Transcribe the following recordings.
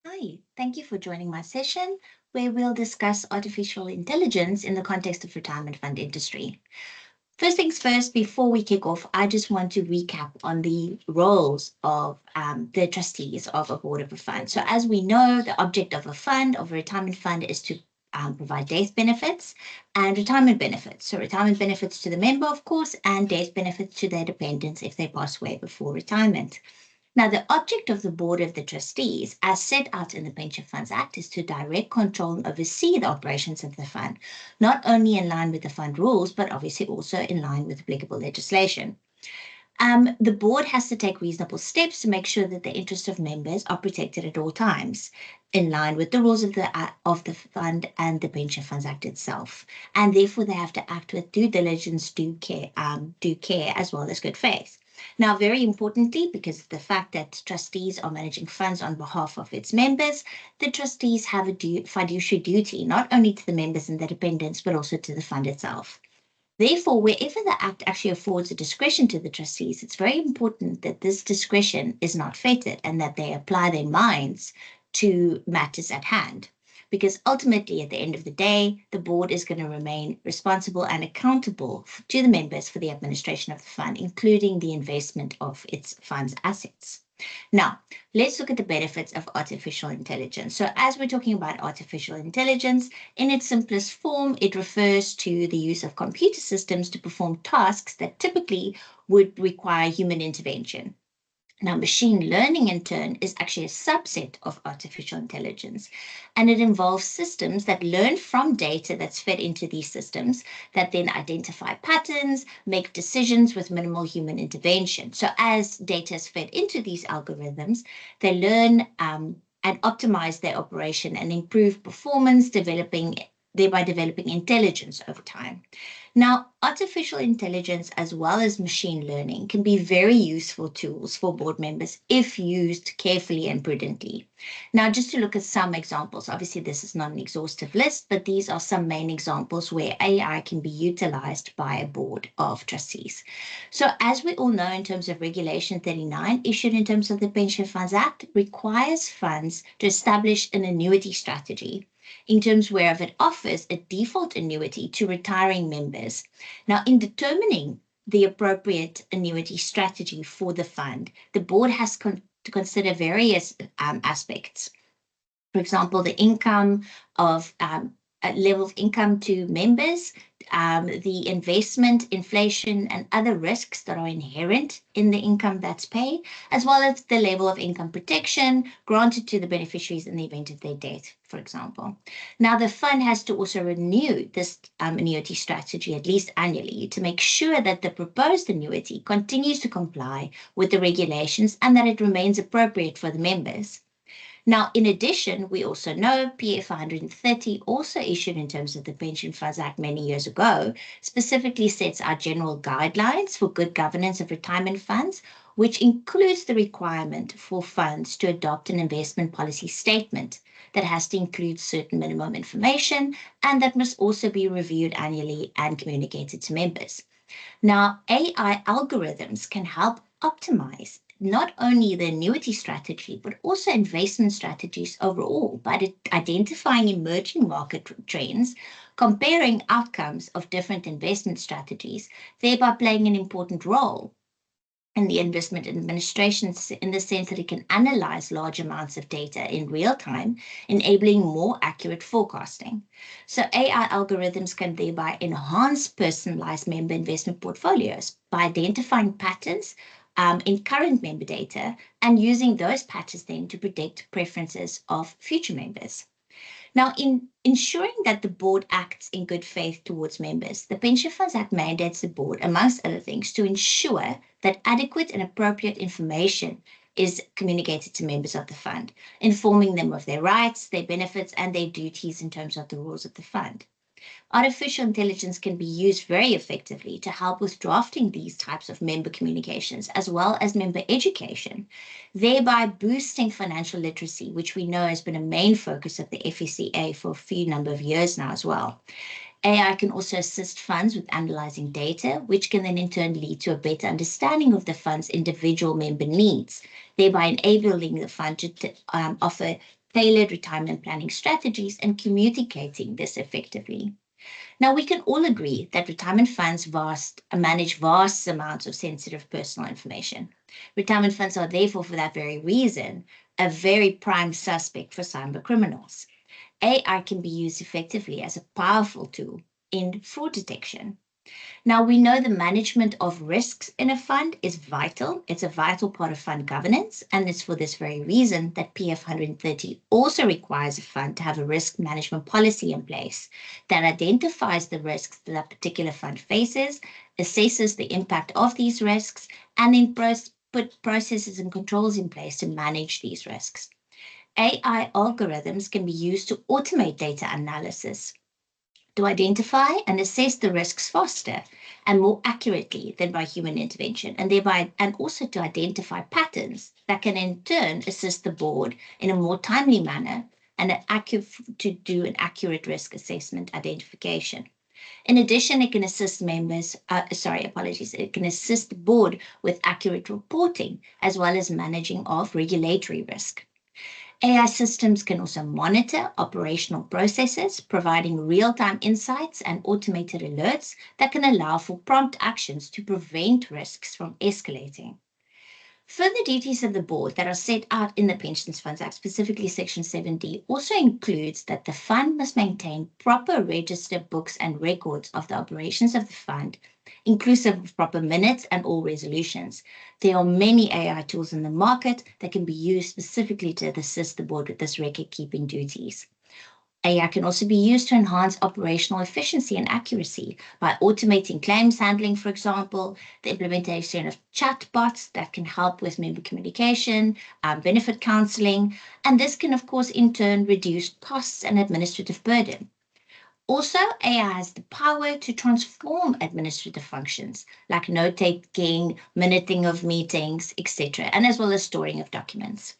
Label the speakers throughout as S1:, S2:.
S1: Hi, thank you for joining my session where we'll discuss artificial intelligence in the context of retirement fund industry. First things first, before we kick off, I just want to recap on the roles of the trustees of a board of a fund. So as we know, the object of a fund, of a retirement fund, is to provide death benefits and retirement benefits. So retirement benefits to the member, of course, and death benefits to their dependents if they pass away before retirement. Now, the object of the Board of the Trustees, as set out in the Pension Funds Act, is to direct, control, and oversee the operations of the fund, not only in line with the fund rules, but obviously also in line with applicable legislation. The board has to take reasonable steps to make sure that the interests of members are protected at all times, in line with the rules of the fund and the Pension Funds Act itself. And therefore, they have to act with due diligence, due care, as well as good faith. Now, very importantly, because of the fact that trustees are managing funds on behalf of its members, the trustees have a fiduciary duty, not only to the members and the dependents, but also to the fund itself. Therefore, wherever the Act actually affords a discretion to the trustees, it's very important that this discretion is not fettered and that they apply their minds to matters at hand. Because ultimately, at the end of the day, the board is going to remain responsible and accountable to the members for the administration of the fund, including the investment of its fund's assets. Now, let's look at the benefits of artificial intelligence. So as we're talking about artificial intelligence, in its simplest form, it refers to the use of computer systems to perform tasks that typically would require human intervention. Now, machine learning, in turn, is actually a subset of artificial intelligence, and it involves systems that learn from data that's fed into these systems that then identify patterns, make decisions with minimal human intervention. So as data is fed into these algorithms, they learn and optimize their operation and improve performance, thereby developing intelligence over time. Now, artificial intelligence as well as machine learning can be very useful tools for board members if used carefully and prudently. Now, just to look at some examples, obviously this is not an exhaustive list, but these are some main examples where AI can be utilized by a board of trustees. So as we all know, in terms of Regulation 39, issued in terms of the Pension Funds Act, requires funds to establish an annuity strategy in terms whereof it offers a default annuity to retiring members. Now, in determining the appropriate annuity strategy for the fund, the board has to consider various aspects. For example, the income of level of income to members, the investment, inflation, and other risks that are inherent in the income that's paid, as well as the level of income protection granted to the beneficiaries in the event of their death, for example. Now, the fund has to also renew this annuity strategy at least annually to make sure that the proposed annuity continues to comply with the regulations and that it remains appropriate for the members. Now, in addition, we also know PF 130, also issued in terms of the Pension Funds Act many years ago, specifically sets out general guidelines for good governance of retirement funds, which includes the requirement for funds to adopt an investment policy statement that has to include certain minimum information and that must also be reviewed annually and communicated to members. Now, AI algorithms can help optimize not only the annuity strategy, but also investment strategies overall by identifying emerging market trends, comparing outcomes of different investment strategies, thereby playing an important role in the investment administration in the sense that it can analyze large amounts of data in real time, enabling more accurate forecasting. So AI algorithms can thereby enhance personalized member investment portfolios by identifying patterns in current member data and using those patterns then to predict preferences of future members. Now, in ensuring that the board acts in good faith towards members, the Pension Funds Act mandates the board, amongst other things, to ensure that adequate and appropriate information is communicated to members of the fund, informing them of their rights, their benefits, and their duties in terms of the rules of the fund. Artificial intelligence can be used very effectively to help with drafting these types of member communications as well as member education, thereby boosting financial literacy, which we know has been a main focus of the FSCA for a few number of years now as well. AI can also assist funds with analyzing data, which can then in turn lead to a better understanding of the fund's individual member needs, thereby enabling the fund to offer tailored retirement planning strategies and communicating this effectively. Now, we can all agree that retirement funds manage vast amounts of sensitive personal information. Retirement funds are therefore, for that very reason, a very prime suspect for cyber criminals. AI can be used effectively as a powerful tool in fraud detection. Now, we know the management of risks in a fund is vital. It's a vital part of fund governance, and it's for this very reason that PF 130 also requires a fund to have a risk management policy in place that identifies the risks that a particular fund faces, assesses the impact of these risks, and then put processes and controls in place to manage these risks. AI algorithms can be used to automate data analysis, to identify and assess the risks faster and more accurately than by human intervention, and thereby and also to identify patterns that can in turn assist the board in a more timely manner and to do an accurate risk assessment identification. In addition, it can assist it can assist the board with accurate reporting as well as managing of regulatory risk. AI systems can also monitor operational processes, providing real-time insights and automated alerts that can allow for prompt actions to prevent risks from escalating. Further duties of the board that are set out in the Pensions Funds Act, specifically Section 7D, also includes that the fund must maintain proper register books and records of the operations of the fund, inclusive of proper minutes and all resolutions. There are many AI tools in the market that can be used specifically to assist the board with this record-keeping duties. AI can also be used to enhance operational efficiency and accuracy by automating claims handling, for example, the implementation of chatbots that can help with member communication, benefit counseling, and this can, of course, in turn reduce costs and administrative burden. Also, AI has the power to transform administrative functions like note-taking, minuting of meetings, etc., and as well as storing of documents.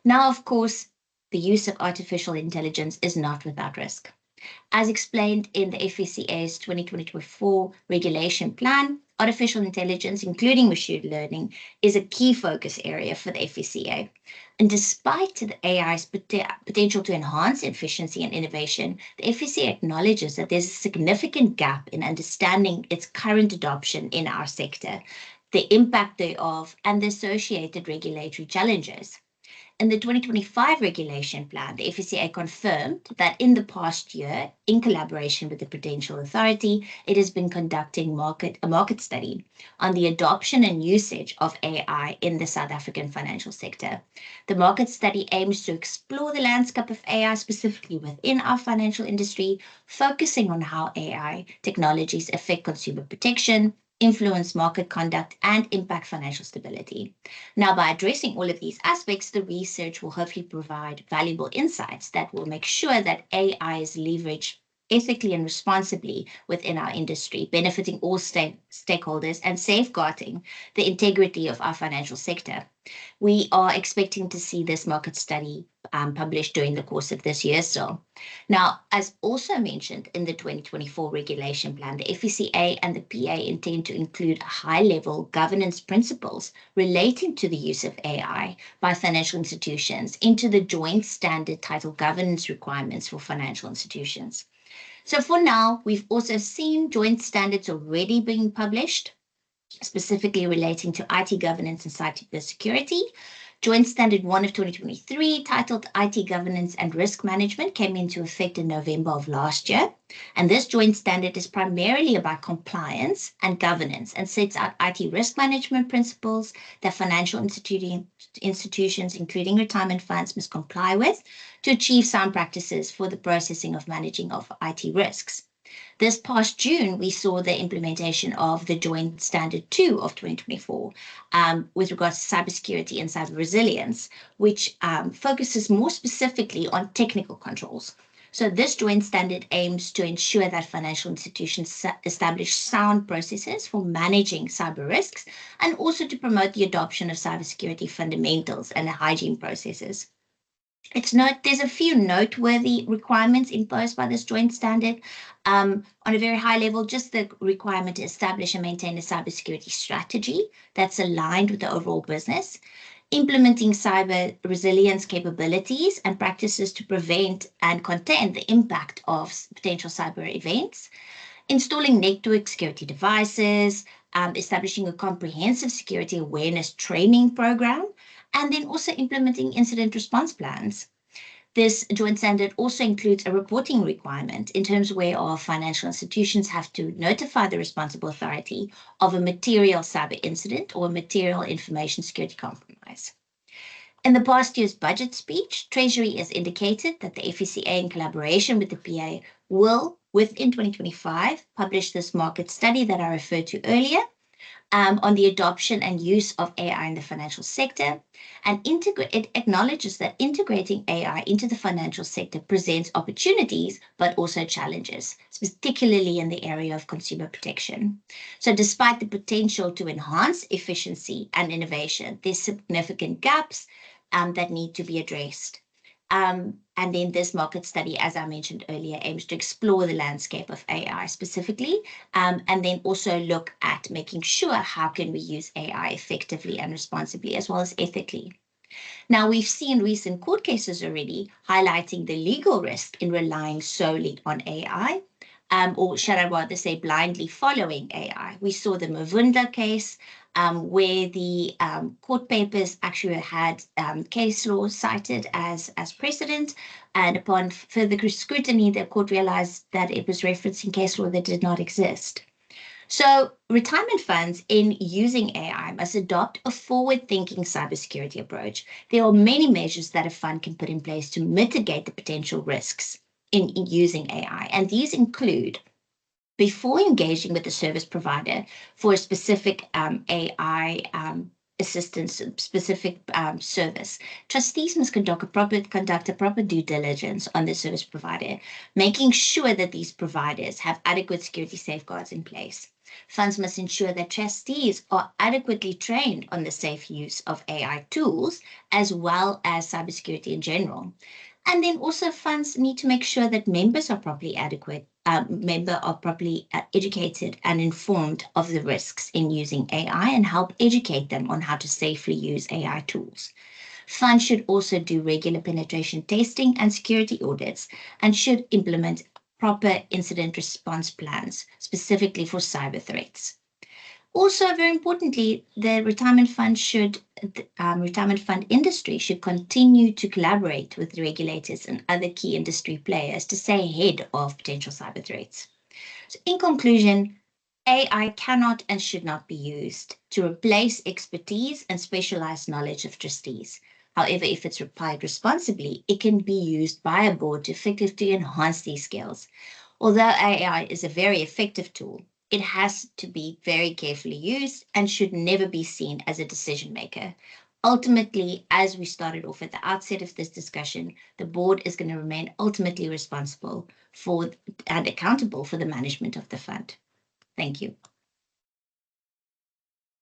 S1: Now, of course, the use of artificial intelligence is not without risk. As explained in the FSCA's 2024 regulation plan, artificial intelligence, including machine learning, is a key focus area for the FSCA. And despite the AI's potential to enhance efficiency and innovation, the FSCA acknowledges that there's a significant gap in understanding its current adoption in our sector, the impact thereof, and the associated regulatory challenges. In the 2025 regulation plan, the FSCA confirmed that in the past year, in collaboration with the Prudential Authority, it has been conducting a market study on the adoption and usage of AI in the South African financial sector. The market study aims to explore the landscape of AI specifically within our financial industry, focusing on how AI technologies affect consumer protection, influence market conduct, and impact financial stability. Now, by addressing all of these aspects, the research will hopefully provide valuable insights that will make sure that AI is leveraged ethically and responsibly within our industry, benefiting all stakeholders and safeguarding the integrity of our financial sector. We are expecting to see this market study published during the course of this year. Now, as also mentioned in the 2024 regulation plan, the FSCA and the PA intend to include high-level governance principles relating to the use of AI by financial institutions into the joint standard titled Governance Requirements for Financial Institutions. So for now, we've also seen joint standards already being published, specifically relating to IT governance and cybersecurity. Joint Standard 1 of 2023, titled IT Governance and Risk Management, came into effect in November of last year. And this joint standard is primarily about compliance and governance and sets out IT risk management principles that financial institutions, including retirement funds, must comply with to achieve sound practices for the processing of managing of IT risks. This past June, we saw the implementation of the Joint Standard 2 of 2024 with regards to cybersecurity and cyber resilience, which focuses more specifically on technical controls. So this joint standard aims to ensure that financial institutions establish sound processes for managing cyber risks and also to promote the adoption of cybersecurity fundamentals and hygiene processes. There's a few noteworthy requirements imposed by this joint standard. On a very high level, just the requirement to establish and maintain a cybersecurity strategy that's aligned with the overall business. implementing cyber resilience capabilities and practices to prevent and contain the impact of potential cyber events, installing network security devices, establishing a comprehensive security awareness training program, and then also implementing incident response plans. This joint standard also includes a reporting requirement in terms where our financial institutions have to notify the responsible authority of a material cyber incident or a material information security compromise. In the past year's budget speech, Treasury has indicated that the FECA, in collaboration with the PA, will, within 2025, publish this market study that I referred to earlier, on the adoption and use of AI in the financial sector. And it acknowledges that integrating AI into the financial sector presents opportunities, but also challenges, particularly in the area of consumer protection. So despite the potential to enhance efficiency and innovation, there's significant gaps that need to be addressed. And then this market study, as I mentioned earlier, aims to explore the landscape of AI specifically, and then also look at making sure how can we use AI effectively and responsibly as well as ethically. Now, we've seen recent court cases already highlighting the legal risk in relying solely on AI, or should I rather say blindly following AI. We saw the Mavunda case, where the court papers actually had case law cited as precedent, and upon further scrutiny, the court realized that it was referencing case law that did not exist. So retirement funds in using AI must adopt a forward-thinking cybersecurity approach. There are many measures that a fund can put in place to mitigate the potential risks in using AI, and these include, before engaging with the service provider for a specific AI assistance, specific service, trustees must conduct a proper due diligence on the service provider, making sure that these providers have adequate security safeguards in place. Funds must ensure that trustees are adequately trained on the safe use of AI tools, as well as cybersecurity in general. And then also funds need to make sure that members are properly educated and informed of the risks in using AI and help educate them on how to safely use AI tools. Funds should also do regular penetration testing and security audits and should implement proper incident response plans, specifically for cyber threats. Also, very importantly, the retirement fund industry should continue to collaborate with regulators and other key industry players to stay ahead of potential cyber threats. So in conclusion, AI cannot and should not be used to replace expertise and specialized knowledge of trustees. However, if it's applied responsibly, it can be used by a board to effectively enhance these skills. Although AI is a very effective tool, it has to be very carefully used and should never be seen as a decision maker. Ultimately, as we started off at the outset of this discussion, the board is going to remain ultimately responsible for and accountable for the management of the fund. Thank you.